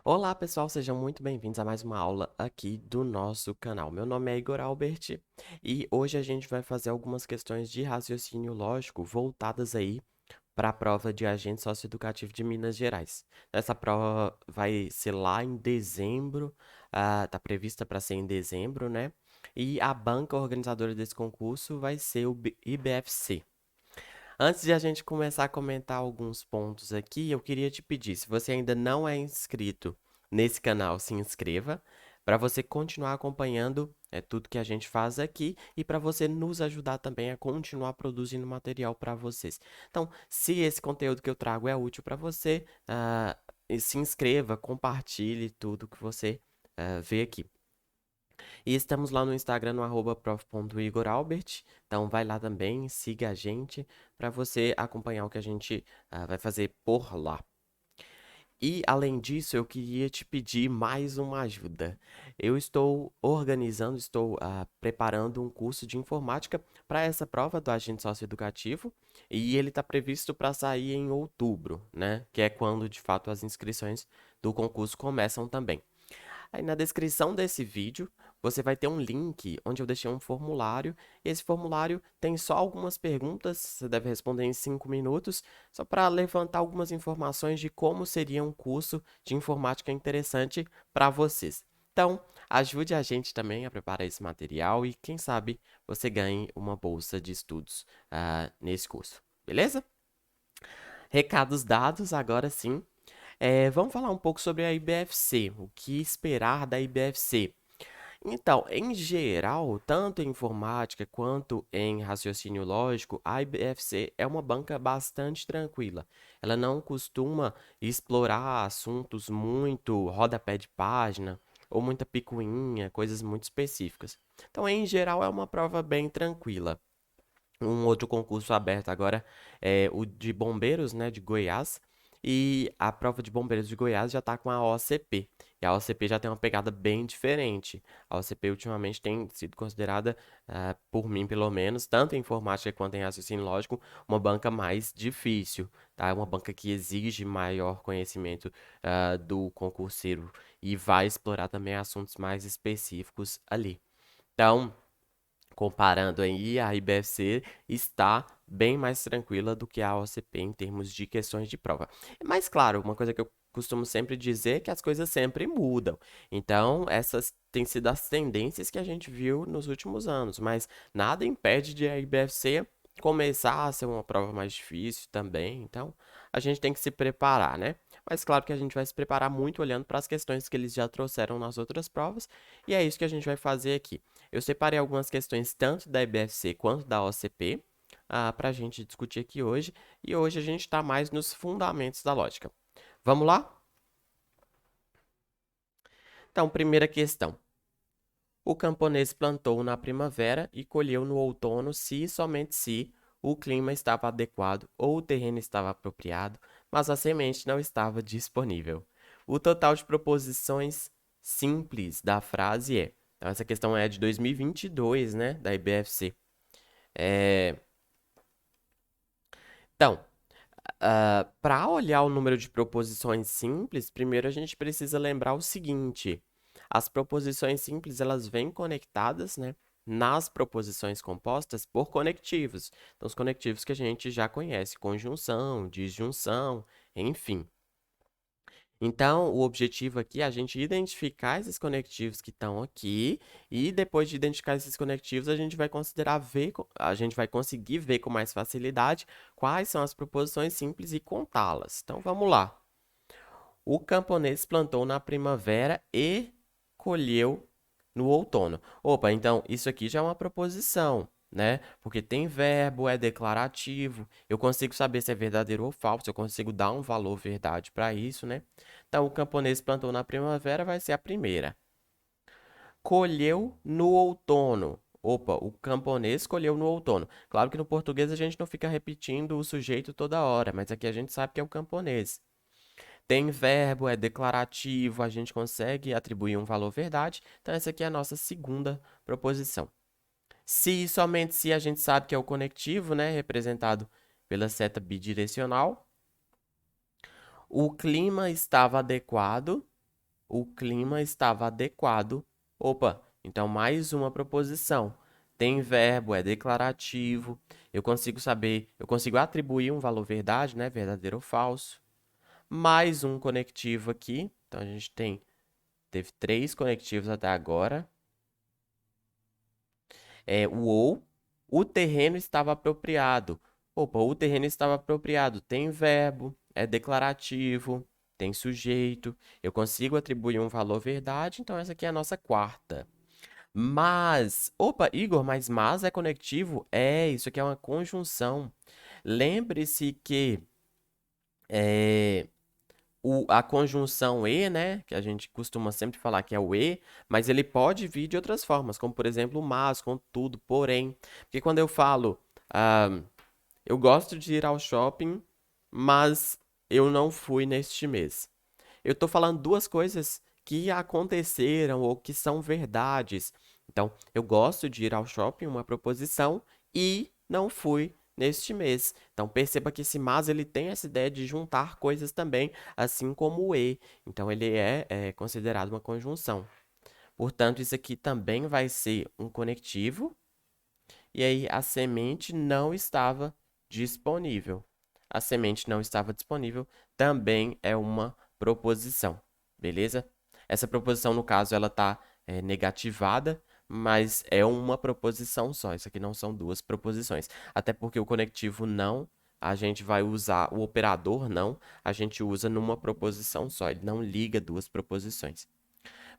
Olá, pessoal, sejam muito bem-vindos a mais uma aula aqui do nosso canal. Meu nome é Igor Albert e hoje a gente vai fazer algumas questões de raciocínio lógico voltadas aí para a prova de agente socioeducativo de Minas Gerais. Essa prova vai ser lá em dezembro, tá prevista para ser em dezembro, né? E a banca organizadora desse concurso vai ser o IBFC. Antes de a gente começar a comentar alguns pontos aqui, eu queria te pedir, se você ainda não é inscrito nesse canal, se inscreva, para você continuar acompanhando tudo que a gente faz aqui e para você nos ajudar também a continuar produzindo material para vocês. Então, se esse conteúdo que eu trago é útil para você, se inscreva, compartilhe tudo que você vê aqui. E estamos lá no Instagram, no @prof.igoralbert. Então, vai lá também, siga a gente para você acompanhar o que a gente vai fazer por lá. E, além disso, eu queria te pedir mais uma ajuda. Eu estou organizando, estou preparando um curso de informática para essa prova do agente socioeducativo e ele está previsto para sair em outubro, né? Que é quando, de fato, as inscrições do concurso começam também. Aí na descrição desse vídeo, você vai ter um link onde eu deixei um formulário. Esse formulário tem só algumas perguntas, você deve responder em 5 minutos, só para levantar algumas informações de como seria um curso de informática interessante para vocês. Então, ajude a gente também a preparar esse material e, quem sabe, você ganhe uma bolsa de estudos nesse curso. Beleza? Recados dados, agora sim. Vamos falar um pouco sobre a IBFC, o que esperar da IBFC. Então, em geral, tanto em informática quanto em raciocínio lógico, a IBFC é uma banca bastante tranquila. Ela não costuma explorar assuntos muito rodapé de página ou muita picuinha, coisas muito específicas. Então, em geral, é uma prova bem tranquila. Um outro concurso aberto agora é o de bombeiros, né, de Goiás. E a prova de bombeiros de Goiás já está com a OCP. E a OCP já tem uma pegada bem diferente. A OCP ultimamente tem sido considerada, por mim pelo menos, tanto em informática quanto em raciocínio lógico, uma banca mais difícil, tá? É uma banca que exige maior conhecimento, do concurseiro e vai explorar também assuntos mais específicos ali. Então, comparando aí, a IBFC está bem mais tranquila do que a OCP em termos de questões de prova. Mas, claro, uma coisa que eu costumo sempre dizer é que as coisas sempre mudam. Então, essas têm sido as tendências que a gente viu nos últimos anos, mas nada impede de a IBFC começar a ser uma prova mais difícil também. Então, a gente tem que se preparar, né? Mas claro que a gente vai se preparar muito olhando para as questões que eles já trouxeram nas outras provas, e é isso que a gente vai fazer aqui. Eu separei algumas questões tanto da IBFC quanto da OCP para a gente discutir aqui hoje. E hoje a gente está mais nos fundamentos da lógica. Vamos lá? Então, primeira questão. O camponês plantou na primavera e colheu no outono se e somente se o clima estava adequado ou o terreno estava apropriado, mas a semente não estava disponível. O total de proposições simples da frase é. Então, essa questão é de 2022, né, da IBFC. É, Então, para olhar o número de proposições simples, primeiro a gente precisa lembrar o seguinte: as proposições simples elas vêm conectadas, né, nas proposições compostas por conectivos. Então, os conectivos que a gente já conhece, conjunção, disjunção, enfim. Então, o objetivo aqui é a gente identificar esses conectivos que estão aqui e depois de identificar esses conectivos, a gente vai considerar a gente vai conseguir ver com mais facilidade quais são as proposições simples e contá-las. Então, vamos lá. O camponês plantou na primavera e colheu no outono. Opa, então isso aqui já é uma proposição, né? Porque tem verbo, é declarativo. Eu consigo saber se é verdadeiro ou falso, eu consigo dar um valor verdade para isso, né? Então, o camponês plantou na primavera vai ser a primeira. Colheu no outono. Opa, o camponês colheu no outono. Claro que no português a gente não fica repetindo o sujeito toda hora, mas aqui a gente sabe que é o camponês. Tem verbo, é declarativo, a gente consegue atribuir um valor verdade. Então, essa aqui é a nossa segunda proposição. Se e somente se a gente sabe que é o conectivo, né, representado pela seta bidirecional. O clima estava adequado. o clima estava adequado. Opa, então mais uma proposição. Tem verbo, é declarativo. Eu consigo saber, eu consigo atribuir um valor verdade, né? Verdadeiro ou falso. Mais um conectivo aqui. Então a gente teve 3 conectivos até agora. O ou. O terreno estava apropriado. Opa, o terreno estava apropriado. Tem verbo, é declarativo, tem sujeito. Eu consigo atribuir um valor verdade, então essa aqui é a nossa quarta. Opa, Igor, mas é conectivo? Isso aqui é uma conjunção. Lembre-se que é, a conjunção e, né, que a gente costuma sempre falar que é o e, mas ele pode vir de outras formas, como por exemplo o mas, contudo, porém. Porque quando eu falo, eu gosto de ir ao shopping, mas eu não fui neste mês. Eu estou falando duas coisas que aconteceram ou que são verdades. Então, eu gosto de ir ao shopping, uma proposição, e não fui neste mês. Então, perceba que esse mas ele tem essa ideia de juntar coisas também, assim como o e. Então, ele é considerado uma conjunção. Portanto, isso aqui também vai ser um conectivo. E aí, a semente não estava disponível. A semente não estava disponível também é uma proposição, beleza? Essa proposição, no caso, ela está negativada, mas é uma proposição só. Isso aqui não são duas proposições. Até porque o conectivo não, a gente vai usar, o operador não, a gente usa numa proposição só. Ele não liga duas proposições.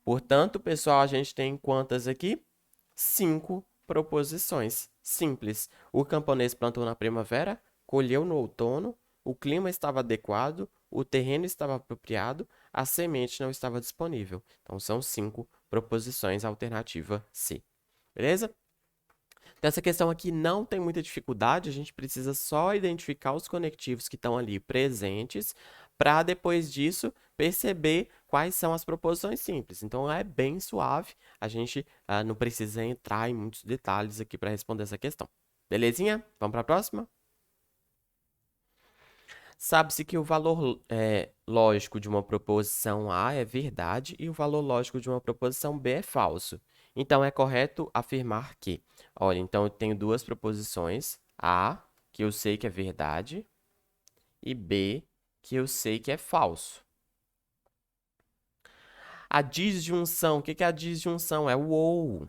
Portanto, pessoal, a gente tem quantas aqui? 5 proposições simples. O camponês plantou na primavera, colheu no outono, o clima estava adequado, o terreno estava apropriado, a semente não estava disponível. Então, são 5 proposições, alternativa C. Beleza? Então, essa questão aqui não tem muita dificuldade, a gente precisa só identificar os conectivos que estão ali presentes, para depois disso perceber quais são as proposições simples. Então, é bem suave, a gente não precisa entrar em muitos detalhes aqui para responder essa questão. Belezinha? Vamos para a próxima? Sabe-se que o valor lógico de uma proposição A é verdade e o valor lógico de uma proposição B é falso. Então, é correto afirmar que, olha, então eu tenho duas proposições, A, que eu sei que é verdade, e B, que eu sei que é falso. A disjunção, o que é a disjunção? É o ou.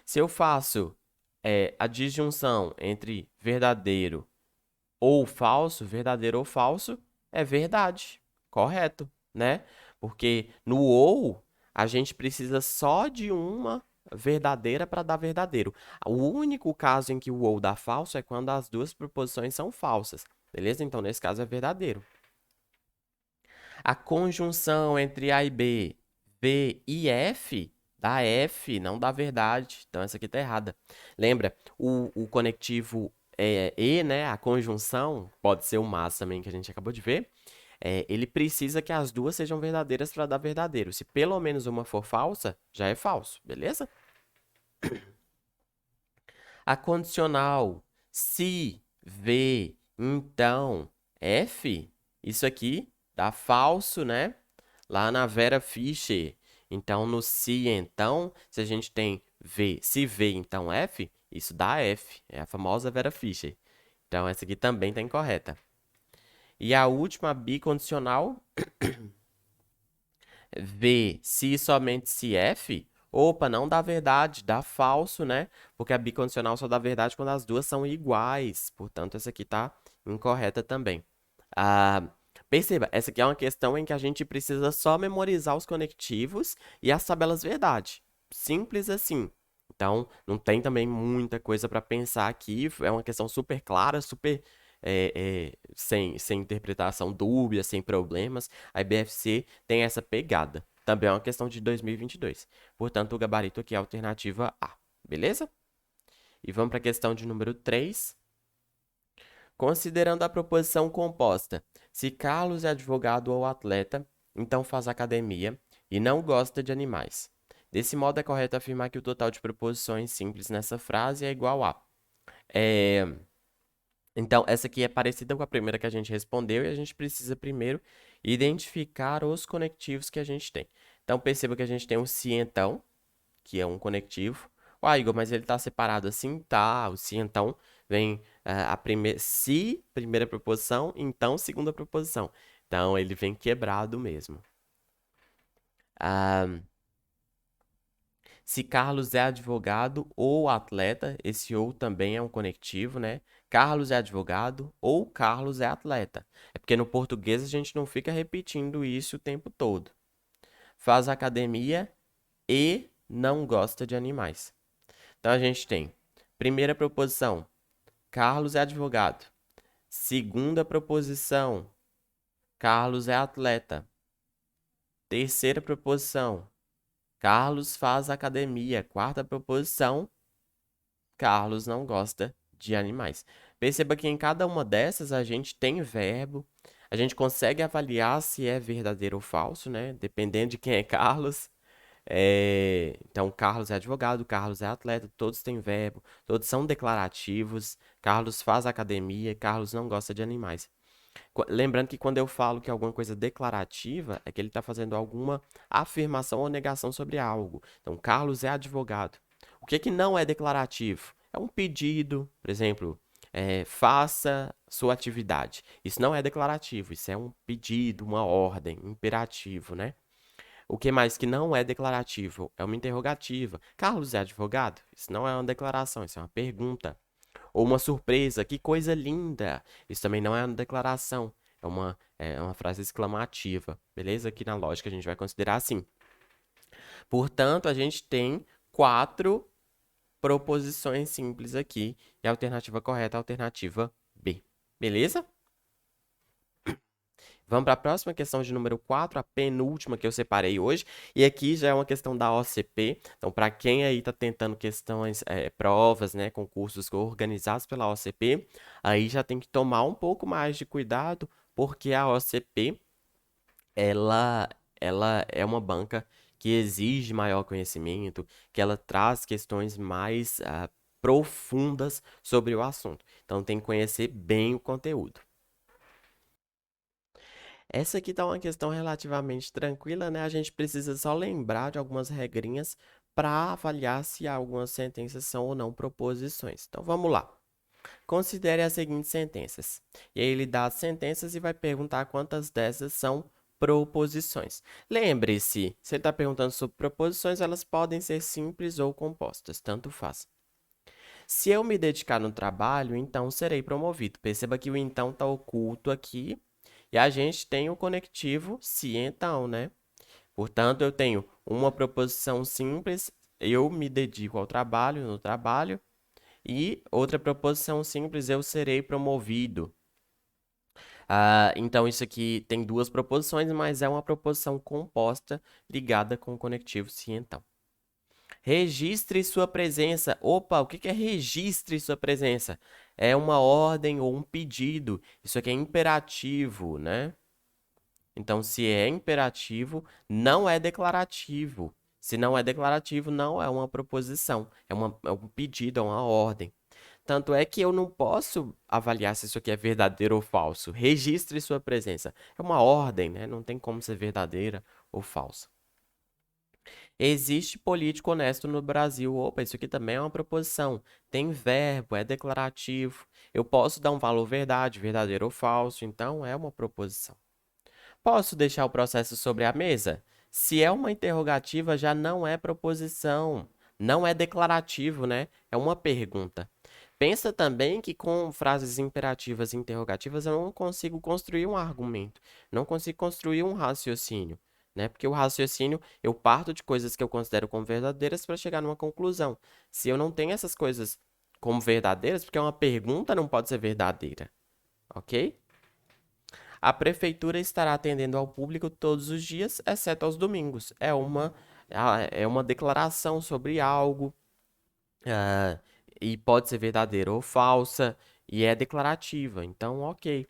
Se eu faço a disjunção entre verdadeiro verdadeiro ou falso, é verdade, correto, né? Porque no ou, a gente precisa só de uma verdadeira para dar verdadeiro. O único caso em que o ou dá falso é quando as duas proposições são falsas, beleza? Então, nesse caso, é verdadeiro. A conjunção entre A e B, B e F, dá F, não dá verdade. Então, essa aqui está errada. Lembra, o conectivo E, né, a conjunção, pode ser o mas também, que a gente acabou de ver, ele precisa que as duas sejam verdadeiras para dar verdadeiro. Se pelo menos uma for falsa, já é falso, beleza? A condicional se, v, então, f, isso aqui dá falso, né? Lá na Vera Fischer. Então, no se, então, se a gente tem v, se v, então f, isso dá f. É a famosa Vera Fischer. Então, essa aqui também está incorreta. E a última, bicondicional, v, se e somente se f, opa, não dá verdade, dá falso, né? Porque a bicondicional só dá verdade quando as duas são iguais. Portanto, essa aqui está incorreta também. Perceba, essa aqui é uma questão em que a gente precisa só memorizar os conectivos e as tabelas verdade. Simples assim. Então, não tem também muita coisa para pensar aqui. É uma questão super clara, super sem interpretação dúbia, sem problemas. A IBFC tem essa pegada. Também é uma questão de 2022. Portanto, o gabarito aqui é a alternativa A. Beleza? E vamos para a questão de número 3. Considerando a proposição composta, se Carlos é advogado ou atleta, então faz academia e não gosta de animais. Desse modo, é correto afirmar que o total de proposições simples nessa frase é igual a. Então, essa aqui é parecida com a primeira que a gente respondeu e a gente precisa primeiro identificar os conectivos que a gente tem. Então, perceba que a gente tem um se então, que é um conectivo. Uai, Igor, mas ele está separado assim? Tá, o se então vem a primeira, se, primeira preposição, então, segunda preposição. Então, ele vem quebrado mesmo. Ah, se Carlos é advogado ou atleta, esse ou também é um conectivo, né? Carlos é advogado ou Carlos é atleta. É porque no português a gente não fica repetindo isso o tempo todo. Faz academia e não gosta de animais. Então a gente tem primeira proposição, Carlos é advogado. Segunda proposição, Carlos é atleta. Terceira proposição, Carlos faz academia. Quarta proposição, Carlos não gosta de animais. Perceba que em cada uma dessas a gente tem verbo, a gente consegue avaliar se é verdadeiro ou falso, né? Dependendo de quem é Carlos. Então, Carlos é advogado, Carlos é atleta, todos têm verbo, todos são declarativos. Carlos faz academia, Carlos não gosta de animais. Lembrando que quando eu falo que alguma coisa declarativa, é que ele está fazendo alguma afirmação ou negação sobre algo. Então, Carlos é advogado. O que que não é declarativo? É um pedido, por exemplo, faça sua atividade. Isso não é declarativo, isso é um pedido, uma ordem, imperativo, né? O que mais que não é declarativo? É uma interrogativa. Carlos é advogado? Isso não é uma declaração, isso é uma pergunta. Ou uma surpresa, que coisa linda! Isso também não é uma declaração, é uma frase exclamativa, beleza? Aqui na lógica a gente vai considerar assim. Portanto, a gente tem 4 proposições simples aqui, e a alternativa correta é a alternativa B, beleza? Vamos para a próxima questão de número 4, a penúltima que eu separei hoje. E aqui já é uma questão da OCP. Então, para quem aí está tentando questões, provas, né, concursos organizados pela OCP, aí já tem que tomar um pouco mais de cuidado, porque a OCP, ela é uma banca que exige maior conhecimento, que ela traz questões mais profundas sobre o assunto. Então, tem que conhecer bem o conteúdo. Essa aqui tá uma questão relativamente tranquila, né? A gente precisa só lembrar de algumas regrinhas para avaliar se algumas sentenças são ou não proposições. Então vamos lá. Considere as seguintes sentenças. E aí ele dá as sentenças e vai perguntar quantas dessas são proposições. Lembre-se, se ele está perguntando sobre proposições, elas podem ser simples ou compostas, tanto faz. Se eu me dedicar no trabalho, então serei promovido. Perceba que o então está oculto aqui e a gente tem o conectivo se então, né? Portanto, eu tenho uma proposição simples, eu me dedico ao trabalho, no trabalho, e outra proposição simples, eu serei promovido. Então, isso aqui tem duas proposições, mas é uma proposição composta ligada com o conectivo se então. Registre sua presença. Opa, o que que é registre sua presença? É uma ordem ou um pedido. Isso aqui é imperativo, né? Então, se é imperativo, não é declarativo. Se não é declarativo, não é uma proposição. É um pedido, é uma ordem. Tanto é que eu não posso avaliar se isso aqui é verdadeiro ou falso. Registre sua presença. É uma ordem, né? Não tem como ser verdadeira ou falsa. Existe político honesto no Brasil. Opa, isso aqui também é uma proposição. Tem verbo, é declarativo. Eu posso dar um valor verdade, verdadeiro ou falso. Então, é uma proposição. Posso deixar o processo sobre a mesa? Se é uma interrogativa, já não é proposição. Não é declarativo, né? É uma pergunta. Pensa também que com frases imperativas e interrogativas eu não consigo construir um argumento, não consigo construir um raciocínio, né? Porque o raciocínio eu parto de coisas que eu considero como verdadeiras para chegar numa conclusão. Se eu não tenho essas coisas como verdadeiras, porque uma pergunta não pode ser verdadeira, ok? A prefeitura estará atendendo ao público todos os dias, exceto aos domingos. É uma declaração sobre algo, ah, e pode ser verdadeira ou falsa, e é declarativa. Então, ok.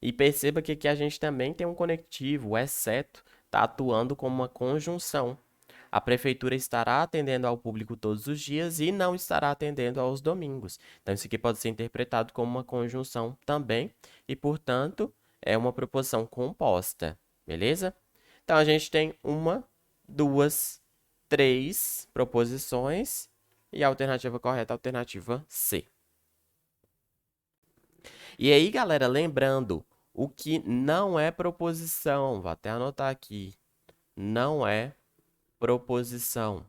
E perceba que aqui a gente também tem um conectivo, o exceto, está atuando como uma conjunção. A prefeitura estará atendendo ao público todos os dias e não estará atendendo aos domingos. Então, isso aqui pode ser interpretado como uma conjunção também e, portanto, é uma proposição composta, beleza? Então, a gente tem uma duas, três proposições e a alternativa correta é a alternativa C. E aí, galera, lembrando, o que não é proposição, vou até anotar aqui, não é proposição.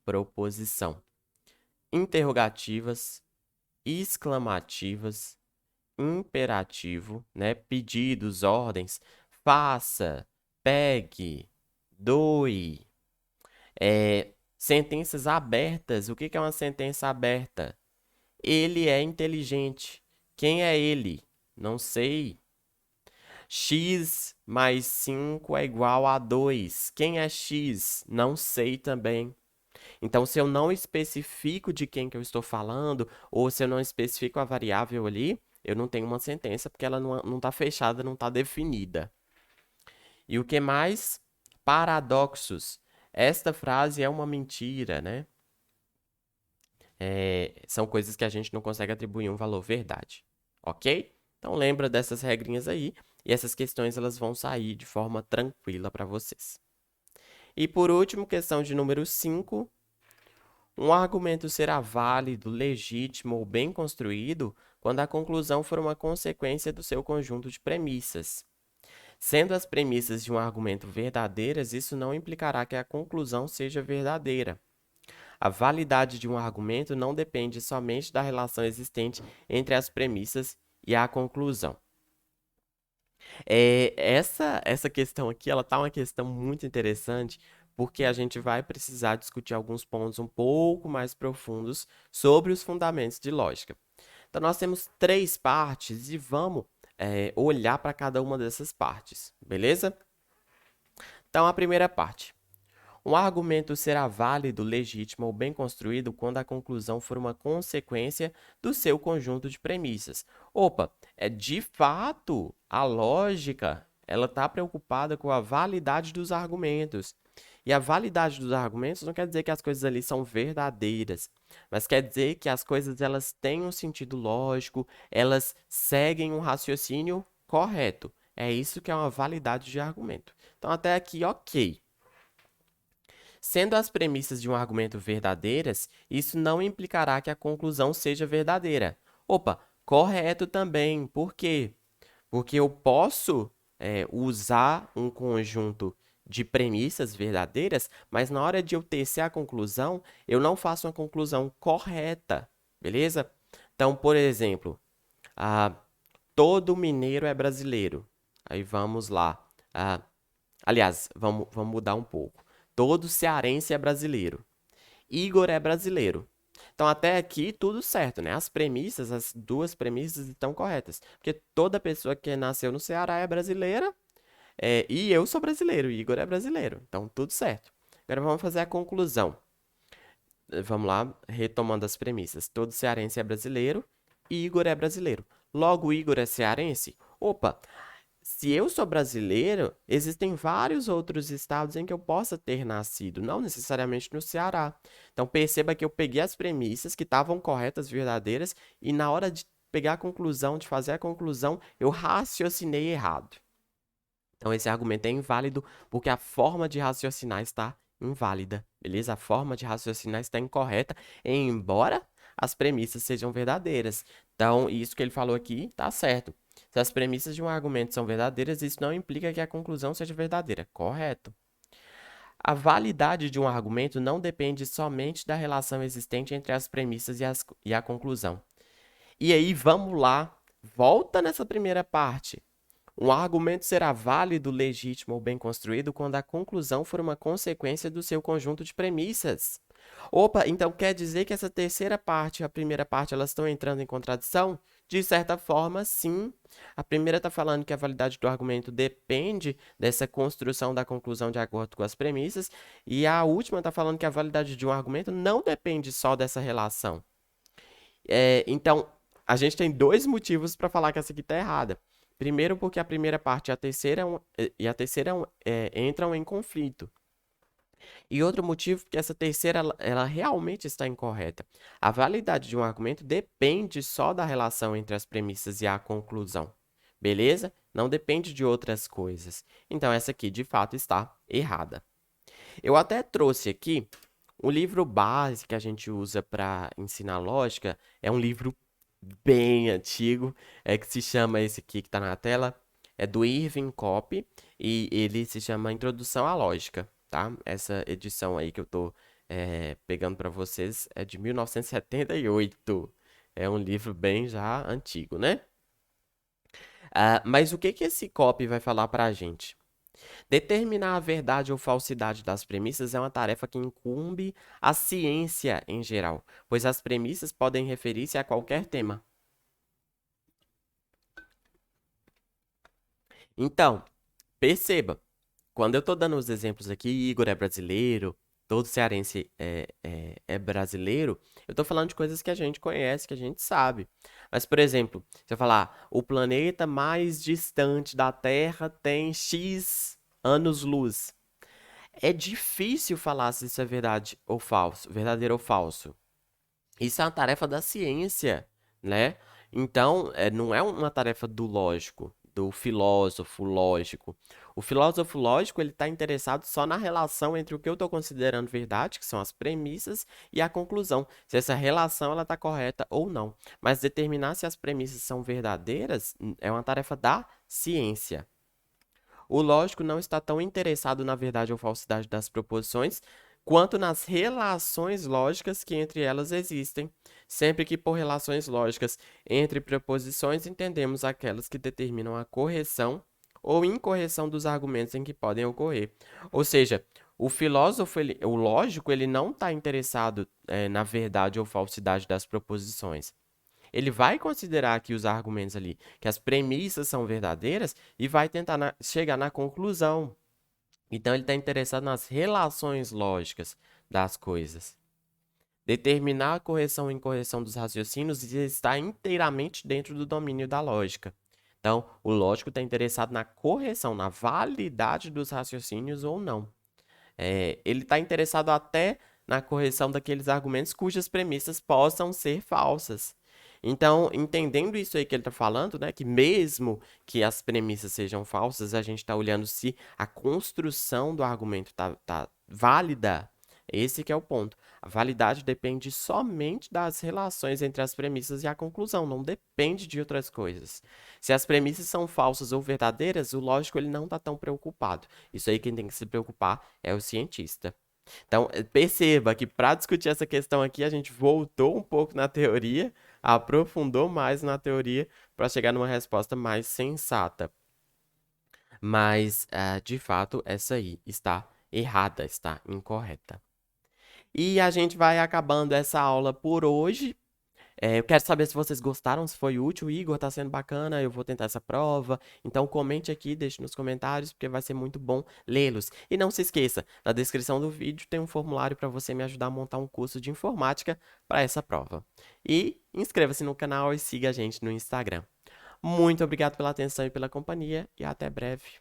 Proposição. Interrogativas, exclamativas, imperativo, né? Pedidos, ordens, faça, pegue, doe. Sentenças abertas. O que é uma sentença aberta? Ele é inteligente. Quem é ele? Não sei. X mais 5 é igual a 2. Quem é X? Não sei também. Então, se eu não especifico de quem que eu estou falando, ou se eu não especifico a variável ali, eu não tenho uma sentença, porque ela não está fechada, não está definida. E o que mais? Paradoxos. Esta frase é uma mentira, né? São coisas que a gente não consegue atribuir um valor verdade, ok? Então, lembra dessas regrinhas aí, e essas questões elas vão sair de forma tranquila para vocês. E por último, questão de número 5. Um argumento será válido, legítimo ou bem construído quando a conclusão for uma consequência do seu conjunto de premissas. Sendo as premissas de um argumento verdadeiras, isso não implicará que a conclusão seja verdadeira. A validade de um argumento não depende somente da relação existente entre as premissas e a conclusão. Essa questão aqui, ela tá uma questão muito interessante, porque a gente vai precisar discutir alguns pontos um pouco mais profundos sobre os fundamentos de lógica. Então, nós temos 3 partes e vamos olhar para cada uma dessas partes, beleza? Então, a primeira parte. Um argumento será válido, legítimo ou bem construído quando a conclusão for uma consequência do seu conjunto de premissas. Opa, de fato, a lógica, ela está preocupada com a validade dos argumentos. E a validade dos argumentos não quer dizer que as coisas ali são verdadeiras, mas quer dizer que as coisas elas têm um sentido lógico, elas seguem um raciocínio correto. É isso que é uma validade de argumento. Então, até aqui, ok. Sendo as premissas de um argumento verdadeiras, isso não implicará que a conclusão seja verdadeira. Opa, correto também. Por quê? Porque eu posso usar um conjunto de premissas verdadeiras, mas na hora de eu tecer a conclusão, eu não faço uma conclusão correta, beleza? Então, por exemplo, todo mineiro é brasileiro. Aí vamos lá. Aliás, vamos mudar um pouco. Todo cearense é brasileiro. Igor é brasileiro. Então, até aqui, tudo certo, né? As premissas, as 2 premissas estão corretas. Porque toda pessoa que nasceu no Ceará é brasileira. E eu sou brasileiro, Igor é brasileiro. Então, tudo certo. Agora, vamos fazer a conclusão. Vamos lá, retomando as premissas. Todo cearense é brasileiro e Igor é brasileiro. Logo, Igor é cearense? Opa! Se eu sou brasileiro, existem vários outros estados em que eu possa ter nascido, não necessariamente no Ceará. Então, perceba que eu peguei as premissas que estavam corretas, verdadeiras, e na hora de pegar a conclusão, de fazer a conclusão, eu raciocinei errado. Então, esse argumento é inválido porque a forma de raciocinar está inválida, beleza? A forma de raciocinar está incorreta, embora as premissas sejam verdadeiras. Então, isso que ele falou aqui está certo. Se as premissas de um argumento são verdadeiras, isso não implica que a conclusão seja verdadeira. Correto. A validade de um argumento não depende somente da relação existente entre as premissas e a conclusão. E aí, vamos lá. Volta nessa primeira parte. Um argumento será válido, legítimo ou bem construído quando a conclusão for uma consequência do seu conjunto de premissas. Opa, então quer dizer que essa terceira parte e a primeira parte elas estão entrando em contradição? De certa forma, sim. A primeira está falando que a validade do argumento depende dessa construção da conclusão de acordo com as premissas, e a última está falando que a validade de um argumento não depende só dessa relação. Então, a gente tem 2 motivos para falar que essa aqui está errada. Primeiro, porque a primeira parte e a terceira entram em conflito. E outro motivo porque essa terceira ela realmente está incorreta. A validade de um argumento depende só da relação entre as premissas e a conclusão. beleza? Não depende de outras coisas. Então, essa aqui, de fato, está errada. Eu até trouxe aqui o livro base que a gente usa para ensinar lógica. É um livro bem antigo, que se chama esse aqui que está na tela, é do Irving Cobb, e ele se chama Introdução à Lógica, tá? Essa edição aí que eu tô pegando para vocês é de 1978. É um livro bem já antigo, né? Mas o que que esse copy vai falar para a gente? Determinar a verdade ou falsidade das premissas é uma tarefa que incumbe a ciência em geral, pois as premissas podem referir-se a qualquer tema. Então, perceba, quando eu estou dando os exemplos aqui, Igor é brasileiro, todo cearense é brasileiro, eu estou falando de coisas que a gente conhece, que a gente sabe. Mas, por exemplo, se eu falar, o planeta mais distante da Terra tem X anos-luz. É difícil falar se isso é verdade ou falso, verdadeiro ou falso. Isso é uma tarefa da ciência, né? Então, não é uma tarefa do lógico, do filósofo lógico. O filósofo lógico, ele está interessado só na relação entre o que eu estou considerando verdade, que são as premissas, e a conclusão, se essa relação ela está correta ou não. Mas determinar se as premissas são verdadeiras é uma tarefa da ciência. O lógico não está tão interessado na verdade ou falsidade das proposições, quanto nas relações lógicas que entre elas existem, sempre que por relações lógicas entre proposições entendemos aquelas que determinam a correção ou incorreção dos argumentos em que podem ocorrer. Ou seja, o filósofo, o lógico, ele não está interessado na verdade ou falsidade das proposições. Ele vai considerar aqui os argumentos ali, que as premissas são verdadeiras e vai tentar chegar na conclusão. Então, ele está interessado nas relações lógicas das coisas. Determinar a correção e incorreção dos raciocínios está inteiramente dentro do domínio da lógica. Então, o lógico está interessado na correção, na validade dos raciocínios ou não. Ele está interessado até na correção daqueles argumentos cujas premissas possam ser falsas. Então, entendendo isso aí que ele está falando, né, que mesmo que as premissas sejam falsas, a gente está olhando se a construção do argumento tá válida. Esse que é o ponto. A validade depende somente das relações entre as premissas e a conclusão, não depende de outras coisas. Se as premissas são falsas ou verdadeiras, o lógico ele não está tão preocupado. Isso aí quem tem que se preocupar é o cientista. Então, perceba que para discutir essa questão aqui, a gente voltou um pouco na teoria, aprofundou mais na teoria para chegar numa resposta mais sensata. Mas, de fato, essa aí está errada, está incorreta. E a gente vai acabando essa aula por hoje. Eu quero saber se vocês gostaram, se foi útil. Igor, tá sendo bacana, eu vou tentar essa prova. Então comente aqui, deixe nos comentários, porque vai ser muito bom lê-los. E não se esqueça, na descrição do vídeo tem um formulário para você me ajudar a montar um curso de informática para essa prova. E inscreva-se no canal e siga a gente no Instagram. Muito obrigado pela atenção e pela companhia, e até breve.